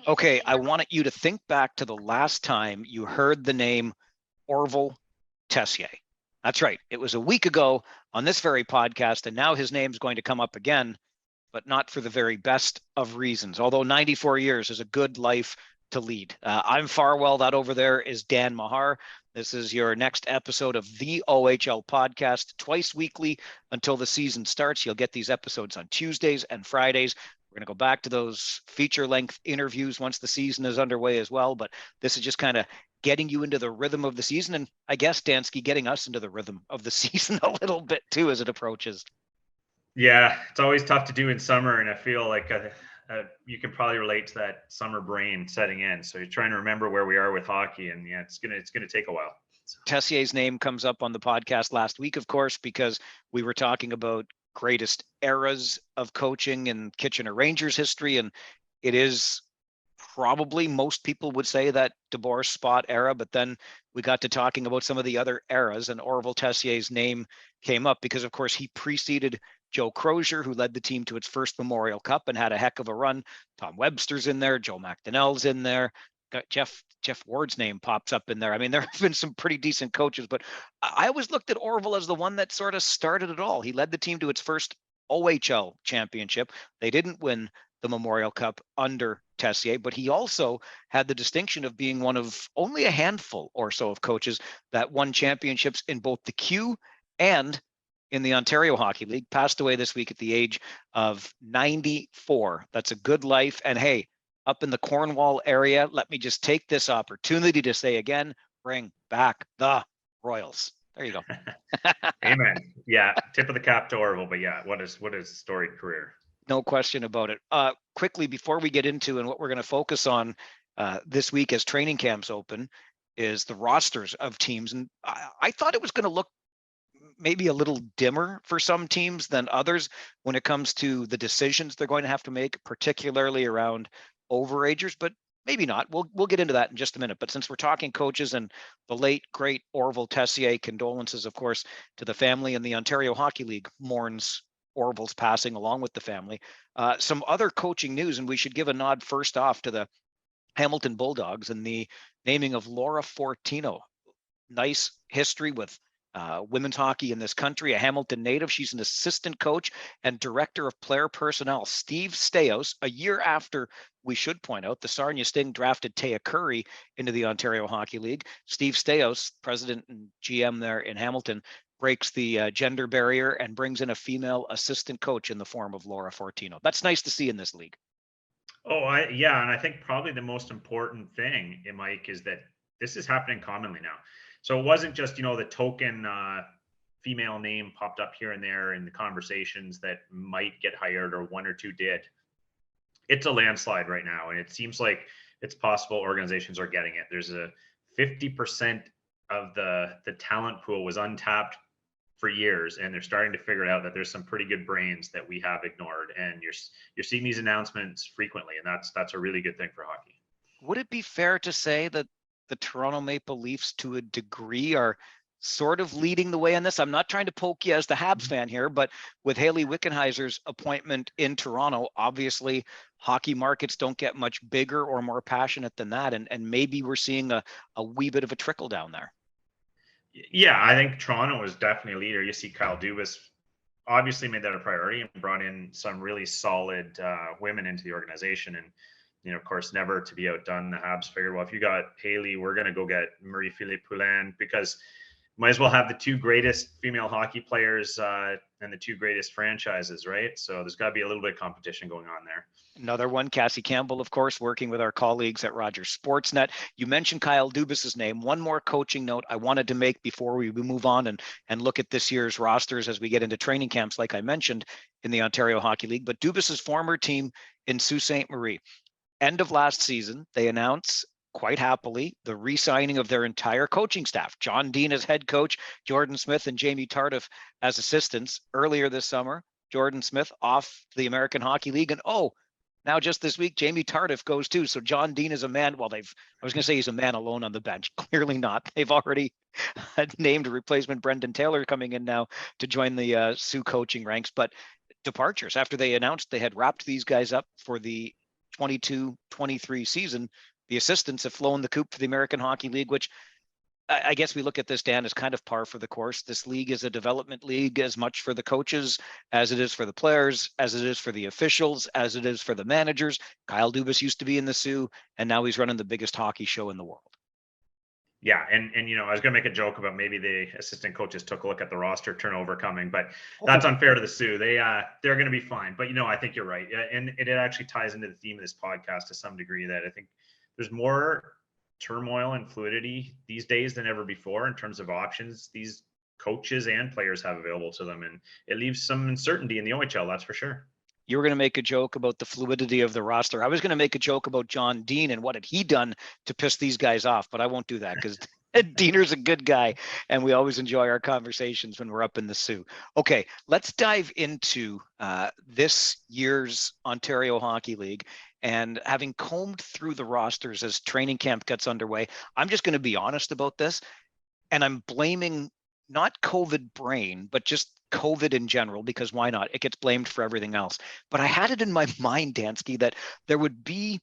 Okay, I wanted you to think back to the last time you heard the name Orville Tessier. That's right. It was a week ago on this very podcast, and now his name's going to come up again, but not for the very best of reasons. Although 94 years is a good life to lead. I'm Farwell. That over there is Dan Mahar. This is your next episode of the OHL Podcast, twice weekly until the season starts. You'll get these episodes on Tuesdays and Fridays. We're going to go back to those feature-length interviews once the season is underway as well. But this is just kind of getting you into the rhythm of the season. And I guess, Dansky, getting us into the rhythm of the season a little bit too as it approaches. Yeah, it's always tough to do in summer, and I feel like you can probably relate to that summer brain setting in. So you're trying to remember where we are with hockey, and yeah, it's gonna take a while. Tessier's name comes up on the podcast last week, of course, because we were talking about greatest eras of coaching in Kitchener Rangers history, and it is probably most people would say that DeBoer Spot era, but then we got to talking about some of the other eras, and Orville Tessier's name came up because, of course, he preceded Joe Crozier, who led the team to its first Memorial Cup and had a heck of a run. Tom Webster's in there, Joe McDonnell's in there. Got Jeff Ward's name pops up in there. I mean, there have been some pretty decent coaches, but I always looked at Orville as the one that sort of started it all. He led the team to its first OHL championship. They didn't win the Memorial Cup under Tessier, but he also had the distinction of being one of only a handful or so of coaches that won championships in both the Q and in the Ontario Hockey League. Passed away this week at the age of 94. That's a good life. And hey, up in the Cornwall area, let me just take this opportunity to say again, bring back the Royals. There you go. Amen. Yeah, tip of the cap to Orville, but yeah, what a storied career. No question about it. Quickly, before we get into and what we're going to focus on this week as training camps open is the rosters of teams. And I thought it was going to look maybe a little dimmer for some teams than others when it comes to the decisions they're going to have to make, particularly around overagers, but maybe not. We'll get into that in just a minute. But since we're talking coaches and the late, great Orville Tessier, condolences, of course, to the family, and the Ontario Hockey League mourns Orville's passing along with the family. Some other coaching news, and we should give a nod first off to the Hamilton Bulldogs and the naming of Laura Fortino. Nice history with women's hockey in this country, a Hamilton native. She's an assistant coach and director of player personnel. Steve Staios, a year after, we should point out, the Sarnia Sting drafted Taya Curry into the Ontario Hockey League. Steve Staios, president and GM there in Hamilton, breaks the gender barrier and brings in a female assistant coach in the form of Laura Fortino. That's nice to see in this league. Yeah, and I think probably the most important thing, Mike, is that this is happening commonly now. So it wasn't just, the token female name popped up here and there in the conversations that might get hired or one or two did. It's a landslide right now. And it seems like it's possible organizations are getting it. There's a 50% of the talent pool was untapped for years, and they're starting to figure out that there's some pretty good brains that we have ignored. And you're seeing these announcements frequently, and that's a really good thing for hockey. Would it be fair to say that the Toronto Maple Leafs, to a degree, are sort of leading the way on this? I'm not trying to poke you as the Habs fan here, but with Haley Wickenheiser's appointment in Toronto, obviously hockey markets don't get much bigger or more passionate than that. And maybe we're seeing a wee bit of a trickle down there. Yeah, I think Toronto is definitely a leader. You see Kyle Dubas obviously made that a priority and brought in some really solid women into the organization. And of course, never to be outdone, the Habs figured, well, if you got Haley, we're going to go get Marie-Philippe Poulin, because might as well have the two greatest female hockey players and the two greatest franchises, right? So there's got to be a little bit of competition going on there. Another one, Cassie Campbell, of course, working with our colleagues at Rogers Sportsnet. You mentioned Kyle Dubas's name. One more coaching note I wanted to make before we move on and look at this year's rosters as we get into training camps, like I mentioned, in the Ontario Hockey League. But Dubas's former team in Sault Ste. Marie, end of last season, they announced quite happily the re-signing of their entire coaching staff. John Dean as head coach, Jordan Smith and Jamie Tardif as assistants. Earlier this summer, Jordan Smith off the American Hockey League. And now just this week, Jamie Tardif goes too. So John Dean is a man. Well, I was going to say he's a man alone on the bench. Clearly not. They've already named a replacement, Brendan Taylor, coming in now to join the Sioux coaching ranks. But departures, after they announced they had wrapped these guys up for the 22-23 season, the assistants have flown the coop for the American Hockey League, which I guess we look at this, Dan, as kind of par for the course. This league is a development league as much for the coaches as it is for the players, as it is for the officials, as it is for the managers. Kyle Dubas used to be in the Sioux, and now he's running the biggest hockey show in the world. Yeah, and I was gonna make a joke about maybe the assistant coaches took a look at the roster turnover coming, but that's unfair to the Sioux. They're gonna be fine. But I think you're right, and it actually ties into the theme of this podcast to some degree, that I think there's more turmoil and fluidity these days than ever before in terms of options these coaches and players have available to them, and it leaves some uncertainty in the OHL, that's for sure. You were going to make a joke about the fluidity of the roster. I was going to make a joke about John Dean and what had he done to piss these guys off, but I won't do that because Diener's a good guy, and we always enjoy our conversations when we're up in the Sioux. Okay, let's dive into this year's Ontario Hockey League. And having combed through the rosters as training camp gets underway, I'm just going to be honest about this, and I'm blaming not COVID brain, but just COVID in general, because why not? It gets blamed for everything else. But I had it in my mind, Dansky, that there would be,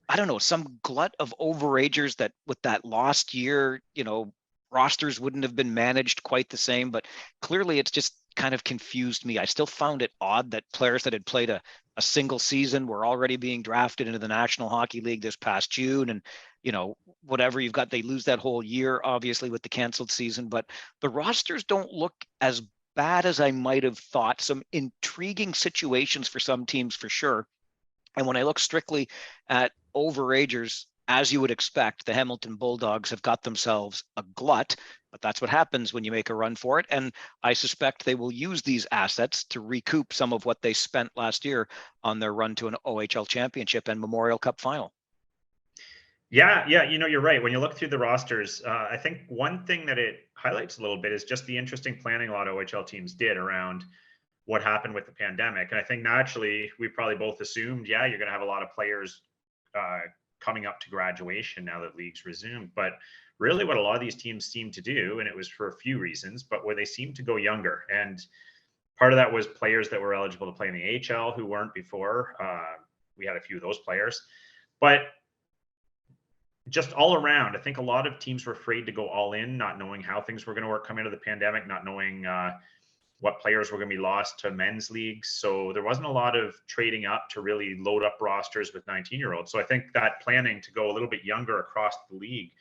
I don't know, some glut of overagers that with that lost year, rosters wouldn't have been managed quite the same, but clearly it's just kind of confused me. I still found it odd that players that had played a single season were already being drafted into the National Hockey League this past June. And, whatever you've got, they lose that whole year, obviously, with the canceled season. But the rosters don't look as bad as I might have thought. Some intriguing situations for some teams, for sure. And when I look strictly at overagers, as you would expect, the Hamilton Bulldogs have got themselves a glut, but that's what happens when you make a run for it. And I suspect they will use these assets to recoup some of what they spent last year on their run to an OHL championship and Memorial Cup final. Yeah, you're right. When you look through the rosters, I think one thing that it highlights a little bit is just the interesting planning a lot of OHL teams did around what happened with the pandemic. And I think naturally, we probably both assumed, you're going to have a lot of players coming up to graduation now that leagues resumed. But really what a lot of these teams seem to do, and it was for a few reasons, but where they seem to go younger. And part of that was players that were eligible to play in the AHL who weren't before. We had a few of those players. But just all around, I think a lot of teams were afraid to go all in, not knowing how things were going to work coming out of the pandemic, not knowing what players were going to be lost to men's leagues. So there wasn't a lot of trading up to really load up rosters with 19-year-olds. So I think that planning to go a little bit younger across the league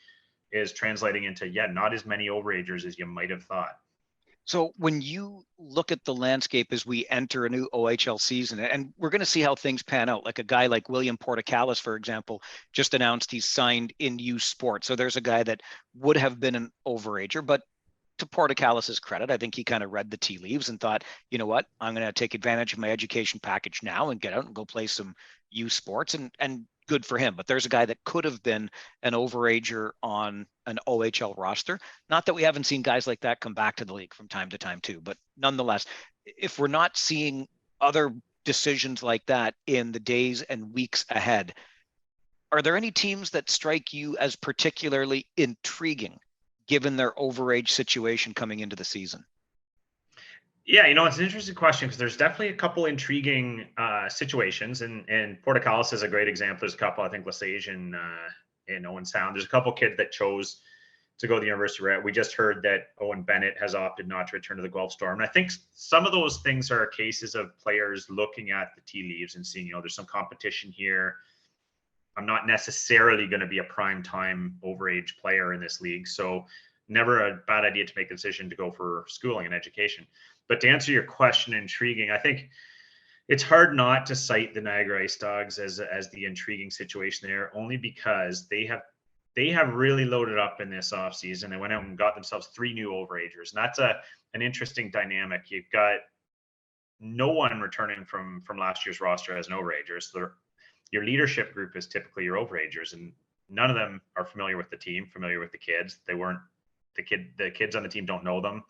is translating into, not as many overagers as you might have thought. So when you look at the landscape as we enter a new OHL season, and we're going to see how things pan out, like a guy like William Portakalis, for example, just announced he's signed in U Sports. So there's a guy that would have been an overager, but to Portakalis's credit, I think he kind of read the tea leaves and thought, you know what, I'm going to take advantage of my education package now and get out and go play some U Sports, and good for him. But there's a guy that could have been an overager on an OHL roster. Not that we haven't seen guys like that come back to the league from time to time too, but nonetheless, if we're not seeing other decisions like that in the days and weeks ahead, are there any teams that strike you as particularly intriguing given their overage situation coming into the season? Yeah, it's an interesting question because there's definitely a couple intriguing situations, and Portakalis is a great example. There's a couple, I think Lesage and Owen Sound. There's a couple kids that chose to go to the university we're at. We just heard that Owen Bennett has opted not to return to the Guelph Storm. And I think some of those things are cases of players looking at the tea leaves and seeing, there's some competition here. I'm not necessarily going to be a prime time overage player in this league. So never a bad idea to make the decision to go for schooling and education. But to answer your question, intriguing, I think it's hard not to cite the Niagara Ice Dogs as the intriguing situation there, only because they have really loaded up in this offseason. They went out and got themselves 3 new overagers. And that's an interesting dynamic. You've got no one returning from last year's roster as an overager. So your leadership group is typically your overagers, and none of them are familiar with the team, familiar with the kids. They weren't the kids on the team don't know them.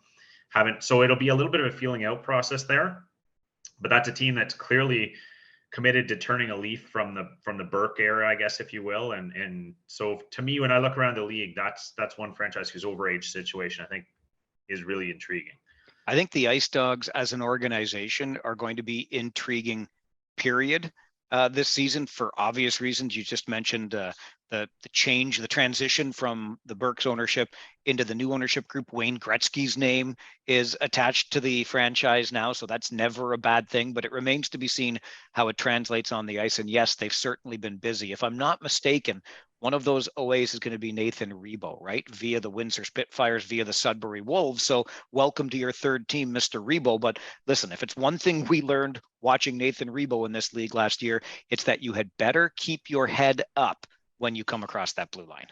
So it'll be a little bit of a feeling out process there, but that's a team that's clearly committed to turning a leaf from the Burke era, I guess, if you will. And so to me, when I look around the league, that's one franchise whose overage situation I think is really intriguing. I think the Ice Dogs as an organization are going to be intriguing, period. this season for obvious reasons. You just mentioned the change, the transition from the Burks ownership into the new ownership group. Wayne Gretzky's name is attached to the franchise now, so that's never a bad thing, but it remains to be seen how it translates on the ice. And yes, they've certainly been busy. If I'm not mistaken, one of those OAs is going to be Nathan Rebo, right? Via the Windsor Spitfires, via the Sudbury Wolves. So welcome to your third team, Mr. Rebo. But listen, if it's one thing we learned watching Nathan Rebo in this league last year, it's that you had better keep your head up when you come across that blue line.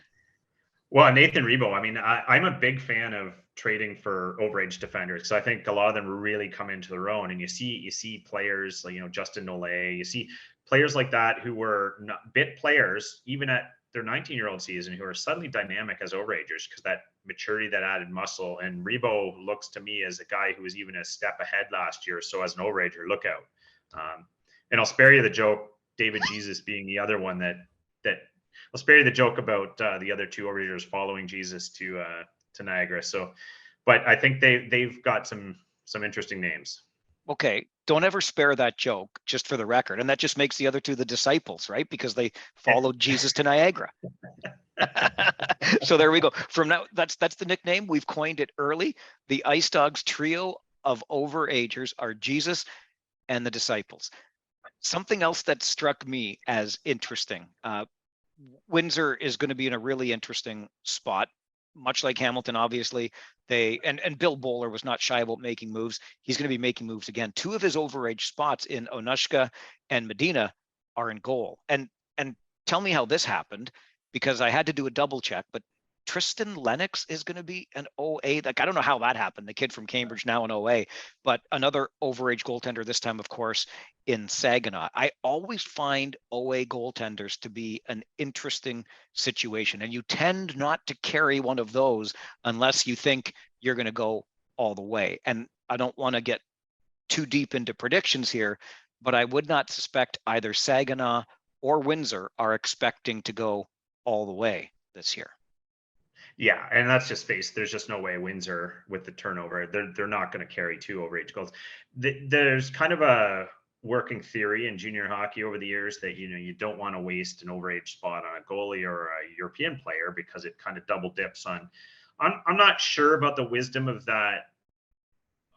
Well, Nathan Rebo, I mean, I'm a big fan of trading for overage defenders. So I think a lot of them really come into their own, and you see players like, Justin Nole, you see players like that who were not bit players, even at their 19-year-old season, who are suddenly dynamic as overagers because that maturity, that added muscle. And Rebo looks to me as a guy who was even a step ahead last year. So as an overager, look out. And I'll spare you the joke, David Jesus being the other one that I'll spare you the joke about the other two overagers following Jesus to Niagara. So, but I think they've got some interesting names. Okay, don't ever spare that joke, just for the record, and that just makes the other two the disciples, right? Because they followed Jesus to Niagara. So there we go. From now, that's the nickname. We've coined it early. The Ice Dogs trio of overagers are Jesus and the disciples. Something else that struck me as interesting. Windsor is going to be in a really interesting spot, much like Hamilton. Obviously, and Bill Bowler was not shy about making moves. He's going to be making moves again. Two of his overage spots in Onushka and Medina are in goal. And tell me how this happened, because I had to do a double check, but Tristan Lennox is going to be an OA. Like, I don't know how that happened. The kid from Cambridge, now an OA, but another overage goaltender, this time, of course, in Saginaw. I always find OA goaltenders to be an interesting situation, and you tend not to carry one of those unless you think you're going to go all the way. And I don't want to get too deep into predictions here, but I would not suspect either Saginaw or Windsor are expecting to go all the way this year. Yeah, and that's just there's just no way Windsor with the turnover, they're not going to carry two overage goals. There's kind of a working theory in junior hockey over the years that you don't want to waste an overage spot on a goalie or a European player because it kind of double dips on. I'm not sure about the wisdom of that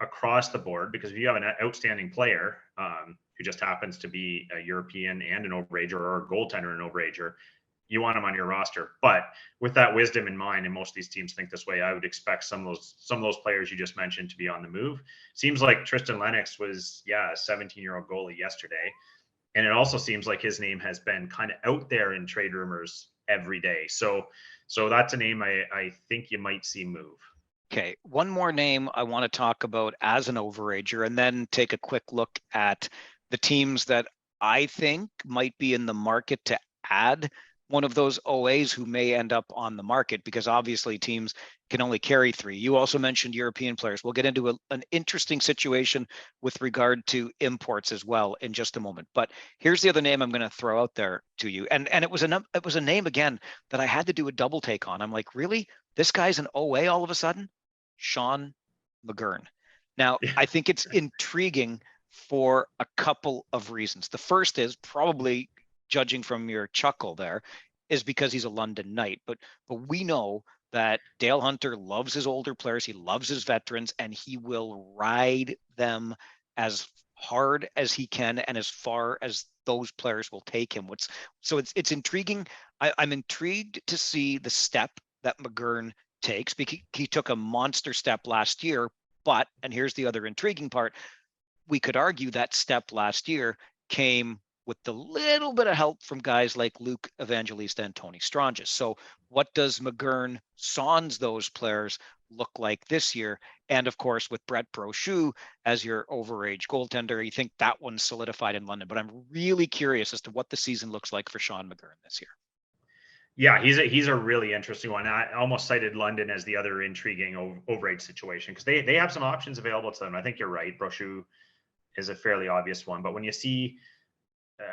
across the board, because if you have an outstanding player who just happens to be a European and an overager, or a goaltender and an overager, you want them on your roster. But with that wisdom in mind, and most of these teams think this way, I would expect some of those players you just mentioned to be on the move. Seems like Tristan Lennox was, a 17-year-old goalie yesterday. And it also seems like his name has been kind of out there in trade rumors every day. So that's a name I think you might see move. Okay, one more name I want to talk about as an overager, and then take a quick look at the teams that I think might be in the market to add one of those OAs who may end up on the market, because obviously teams can only carry three. You also mentioned European players. We'll get into an interesting situation with regard to imports as well in just a moment. But here's the other name I'm going to throw out there to you. And it was a name, again, that I had to do a double take on. I'm like, really? This guy's an OA all of a sudden? Sean McGurn. Now, I think it's intriguing for a couple of reasons. The first is, probably judging from your chuckle there, is because he's a London Knight. But we know that Dale Hunter loves his older players. He loves his veterans, and he will ride them as hard as he can and as far as those players will take him. So it's intriguing. I'm intrigued to see the step that McGurn takes, because he took a monster step last year. But, and here's the other intriguing part, we could argue that step last year came with the little bit of help from guys like Luke Evangelista and Tony Stranges. So what does McGurn sans those players look like this year? And of course, with Brett Brochu as your overage goaltender, you think that one's solidified in London. But I'm really curious as to what the season looks like for Sean McGurn this year. Yeah, he's a really interesting one. I almost cited London as the other intriguing overage situation, because they have some options available to them. I think you're right. Brochu is a fairly obvious one. But when you see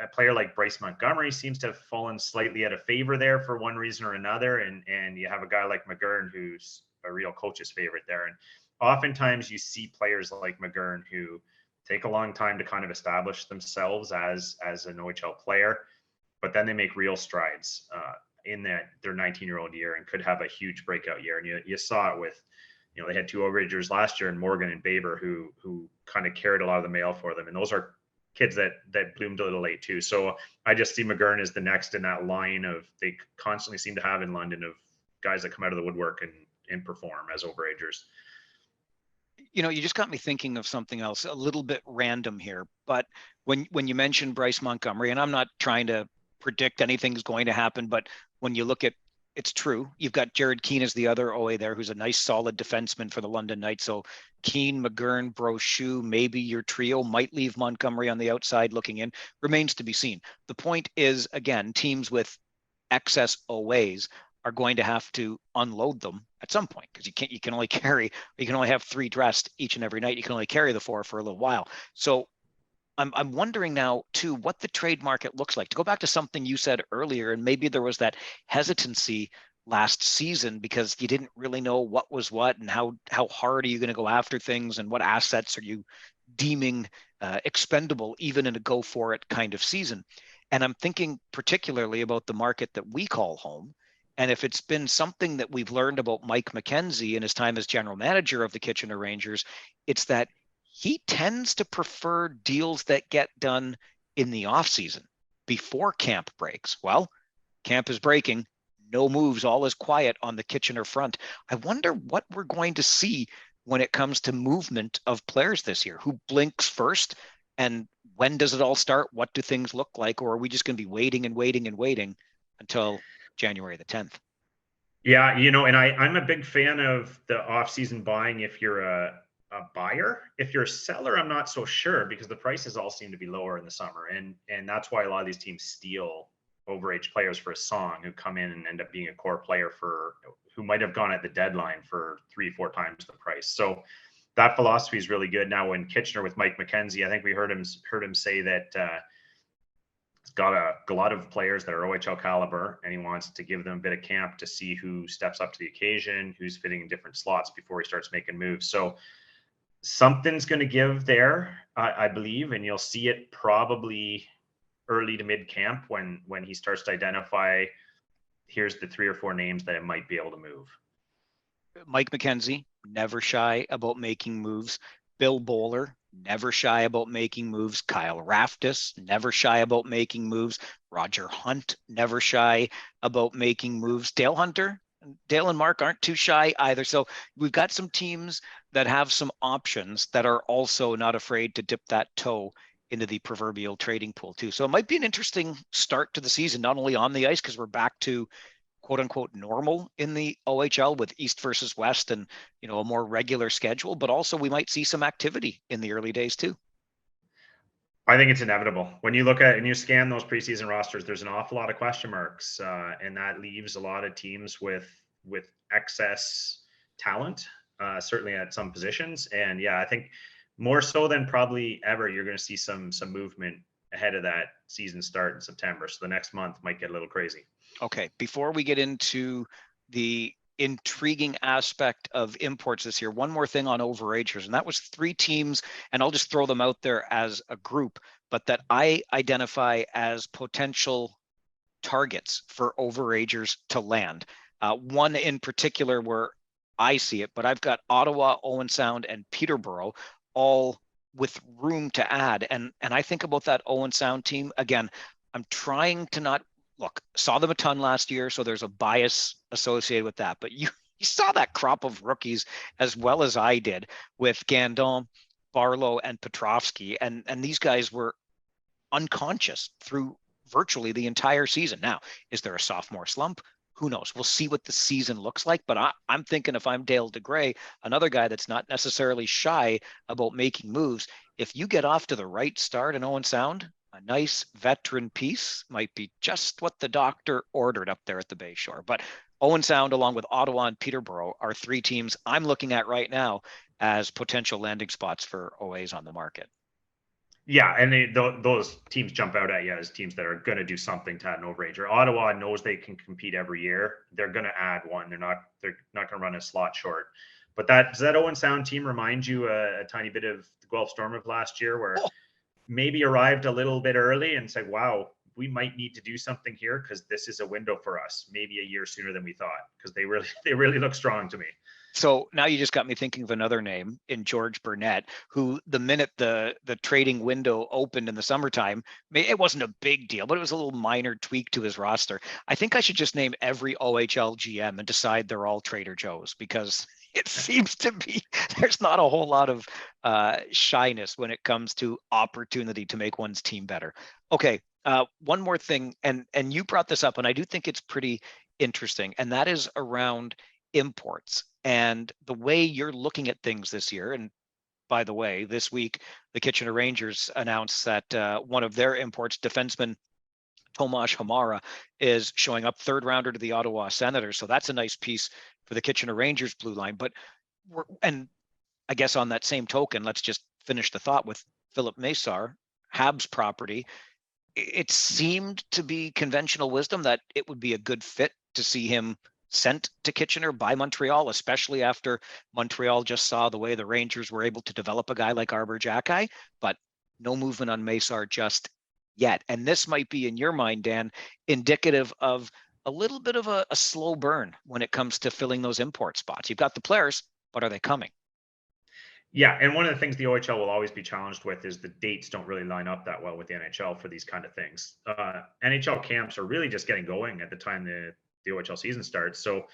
a player like Bryce Montgomery seems to have fallen slightly out of favor there for one reason or another, and you have a guy like McGurn who's a real coach's favorite there. And oftentimes you see players like McGurn who take a long time to kind of establish themselves as an OHL player, but then they make real strides in their 19-year-old year and could have a huge breakout year. And you saw it with, they had two overagers last year in Morgan and Baber who kind of carried a lot of the mail for them. And those are kids that bloomed a little late too. So I just see McGurn as the next in that line of, they constantly seem to have in London, of guys that come out of the woodwork and perform as overagers. You just got me thinking of something else, a little bit random here, but when you mentioned Bryce Montgomery, and I'm not trying to predict anything's going to happen, but when you look at, it's true, you've got Jared Keane as the other OA there, who's a nice solid defenseman for the London Knights. So Keane, McGurn, Brochu, maybe your trio might leave Montgomery on the outside looking in. Remains to be seen. The point is, again, teams with excess OAs are going to have to unload them at some point, because you can only have 3 dressed each and every night. You can only carry the 4 for a little while. So I'm wondering now too what the trade market looks like. To go back to something you said earlier, and maybe there was that hesitancy last season because you didn't really know what was what and how hard are you going to go after things and what assets are you deeming expendable even in a go for it kind of season. And I'm thinking particularly about the market that we call home. And if it's been something that we've learned about Mike McKenzie in his time as general manager of the Kitchener Rangers, it's that he tends to prefer deals that get done in the off season before camp breaks. Well, camp is breaking, no moves, all is quiet on the Kitchener front. I wonder what we're going to see when it comes to movement of players this year. Who blinks first, and when does it all start? What do things look like? Or are we just going to be waiting and waiting and waiting until January the 10th? Yeah, and I'm a big fan of the off-season buying if you're a buyer. If you're a seller, I'm not so sure, because the prices all seem to be lower in the summer. And that's why a lot of these teams steal overage players for a song who come in and end up being a core player who might have gone at the deadline for 3-4 times the price. So that philosophy is really good. Now in Kitchener with Mike McKenzie, I think we heard him say that he's got a lot of players that are OHL caliber, and he wants to give them a bit of camp to see who steps up to the occasion, who's fitting in different slots before he starts making moves. So something's going to give there, I believe, and you'll see it probably early to mid camp when he starts to identify, here's the 3 or 4 names that it might be able to move. Mike McKenzie, never shy about making moves. Bill Bowler, never shy about making moves. Kyle Raftis, never shy about making moves. Roger Hunt, never shy about making moves. Dale Hunter, Dale and Mark aren't too shy either. So we've got some teams that have some options that are also not afraid to dip that toe into the proverbial trading pool too. So it might be an interesting start to the season, not only on the ice, because we're back to quote unquote normal in the OHL with East versus West and, a more regular schedule, but also we might see some activity in the early days too. I think it's inevitable. When you look at and you scan those preseason rosters, there's an awful lot of question marks, and that leaves a lot of teams with excess talent, certainly at some positions. And yeah, I think more so than probably ever, you're going to see some movement ahead of that season start in September. So the next month might get a little crazy. Okay, before we get into the intriguing aspect of imports this year, one more thing on overagers, and that was 3 teams, and I'll just throw them out there as a group, but that I identify as potential targets for overagers to land. One in particular where I see it, but I've got Ottawa, Owen Sound, and Peterborough all with room to add. And I think about that Owen Sound team. Again, I'm trying to not saw them a ton last year, so there's a bias associated with that. But you saw that crop of rookies as well as I did with Gandon, Barlow, and Petrovsky. And these guys were unconscious through virtually the entire season. Now, is there a sophomore slump? Who knows? We'll see what the season looks like. But I'm thinking if I'm Dale DeGray, another guy that's not necessarily shy about making moves, if you get off to the right start in Owen Sound, a nice veteran piece might be just what the doctor ordered up there at the Bayshore. But Owen Sound, along with Ottawa and Peterborough, are 3 teams I'm looking at right now as potential landing spots for OAs on the market. Yeah, and those teams jump out at you as teams that are going to do something to add an overager. Ottawa knows they can compete every year. They're going to add one. They're not going to run a slot short. But does that Owen Sound team remind you a tiny bit of the Guelph Storm of last year, where maybe arrived a little bit early and said, wow, we might need to do something here because this is a window for us, maybe a year sooner than we thought, because they really look strong to me. So now you just got me thinking of another name in George Burnett, who the minute the trading window opened in the summertime, it wasn't a big deal, but it was a little minor tweak to his roster. I think I should just name every OHL GM and decide they're all Trader Joe's, because it seems to be there's not a whole lot of shyness when it comes to opportunity to make one's team better. Okay, one more thing, and you brought this up, and I do think it's pretty interesting, and that is around imports and the way you're looking at things this year. And by the way, this week, the Kitchener Rangers announced that one of their imports, defenseman Tomas Hamara, is showing up, third rounder to the Ottawa Senators. So that's a nice piece for the Kitchener Rangers blue line. But and I guess on that same token, let's just finish the thought with Philip Mesar, Habs property. It seemed to be conventional wisdom that it would be a good fit to see him sent to Kitchener by Montreal, especially after Montreal just saw the way the Rangers were able to develop a guy like Arbor Jacki, but no movement on Mesar just yet. And this might be, in your mind, Dan, indicative of a little bit of a slow burn when it comes to filling those import spots. You've got the players, but are they coming? Yeah, and one of the things the OHL will always be challenged with is the dates don't really line up that well with the NHL for these kind of things. NHL camps are really just getting going at the time the OHL season starts. So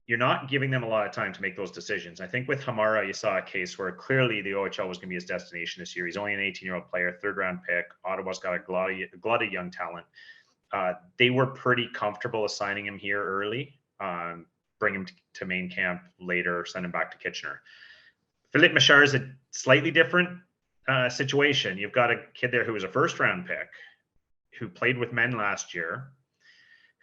you're not giving them a lot of time to make those decisions. I think with Hamara, you saw a case where clearly the OHL was going to be his destination this year. He's only an 18-year-old player, third-round pick. Ottawa's got a glut of young talent. They were pretty comfortable assigning him here early, bring him to main camp later, send him back to Kitchener. Philippe Machard is a slightly different situation. You've got a kid there who was a first-round pick, who played with men last year,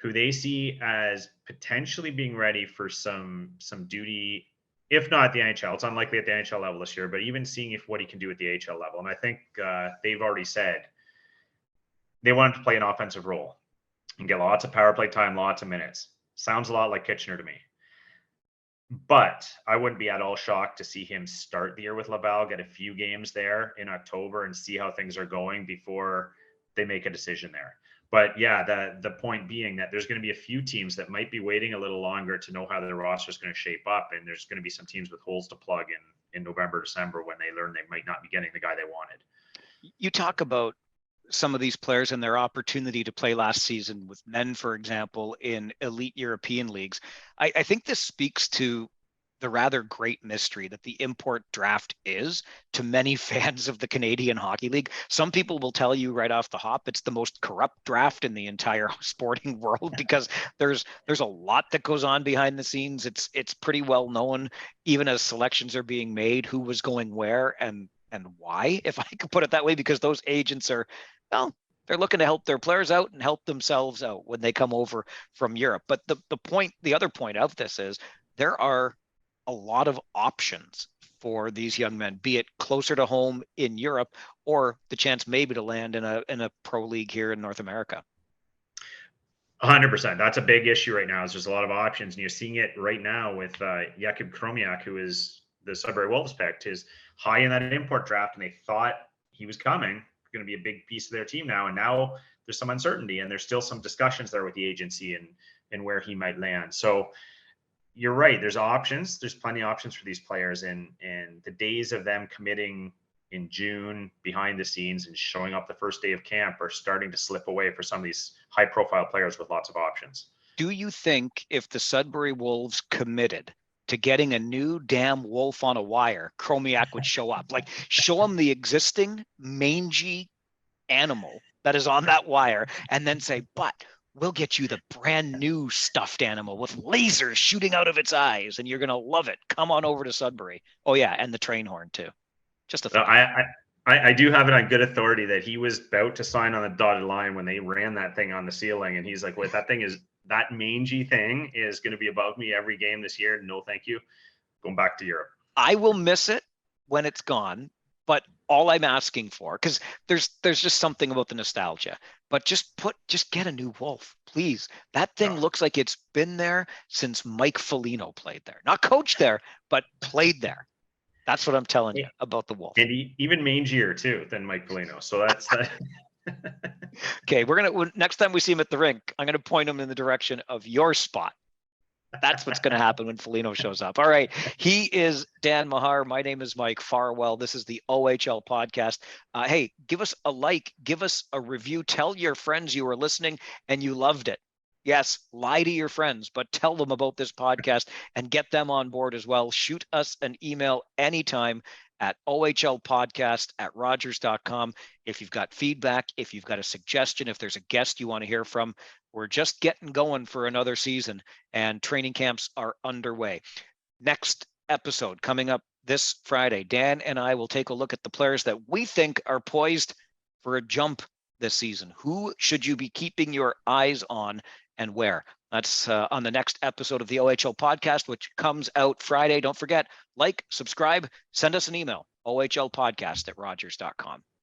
who they see as potentially being ready for some duty, if not at the NHL. It's unlikely at the NHL level this year, but even seeing what he can do at the AHL level. And I think they've already said they want him to play an offensive role and get lots of power play time, lots of minutes. Sounds a lot like Kitchener to me. But I wouldn't be at all shocked to see him start the year with Laval, get a few games there in October and see how things are going before they make a decision there. But yeah, the point being that there's going to be a few teams that might be waiting a little longer to know how their roster is going to shape up. And there's going to be some teams with holes to plug in November, December, when they learn they might not be getting the guy they wanted. You talk about some of these players and their opportunity to play last season with men, for example, in elite European leagues. I think this speaks to the rather great mystery that the import draft is to many fans of the Canadian Hockey League. Some people will tell you right off the hop it's the most corrupt draft in the entire sporting world, because there's a lot that goes on behind the scenes. It's pretty well known, even as selections are being made, who was going where and why, if I could put it that way, because those agents are, well, they're looking to help their players out and help themselves out when they come over from Europe. But the other point of this is there are a lot of options for these young men, be it closer to home in Europe or the chance maybe to land in a pro league here in North America. 100%. That's a big issue right now. Is there's a lot of options, and you're seeing it right now with Jakub Kromiak, who is the Sudbury Wolves picked, is high in that import draft, and they thought he was coming, going to be a big piece of their team now. And now there's some uncertainty, and there's still some discussions there with the agency and where he might land. So you're right. There's options. There's plenty of options for these players, and the days of them committing in June behind the scenes and showing up the first day of camp are starting to slip away for some of these high profile players with lots of options. Do you think if the Sudbury Wolves committed to getting a new damn wolf on a wire, Kromiak would show up? Like, show them the existing mangy animal that is on that wire and then say, but we'll get you the brand new stuffed animal with lasers shooting out of its eyes, and you're going to love it. Come on over to Sudbury. Oh yeah. And the train horn too. Just a thought. I do have it on good authority that he was about to sign on the dotted line when they ran that thing on the ceiling. And he's like, wait, that mangy thing is going to be above me every game this year. No, thank you. Going back to Europe. I will miss it when it's gone, but all I'm asking for, because there's just something about the nostalgia, but just get a new Wolf, please. That thing Yeah. looks like it's been there since Mike Foligno played there, not coached there, but played there. That's what I'm telling you about the Wolf. And even mangier too than Mike Polino. So that's that. Okay, next time we see him at the rink, I'm gonna point him in the direction of your spot. That's what's going to happen when Foligno shows up. All right. He is Dan Mahar. My name is Mike Farwell. This is the OHL podcast. Hey, give us a like, give us a review. Tell your friends you were listening and you loved it. Yes, lie to your friends, but tell them about this podcast and get them on board as well. Shoot us an email anytime at ohlpodcast@rogers.com. If you've got feedback, if you've got a suggestion, if there's a guest you want to hear from, we're just getting going for another season and training camps are underway. Next episode coming up this Friday, Dan and I will take a look at the players that we think are poised for a jump this season. Who should you be keeping your eyes on and where? That's on the next episode of the OHL podcast, which comes out Friday. Don't forget, like, subscribe, send us an email, ohlpodcast@rogers.com.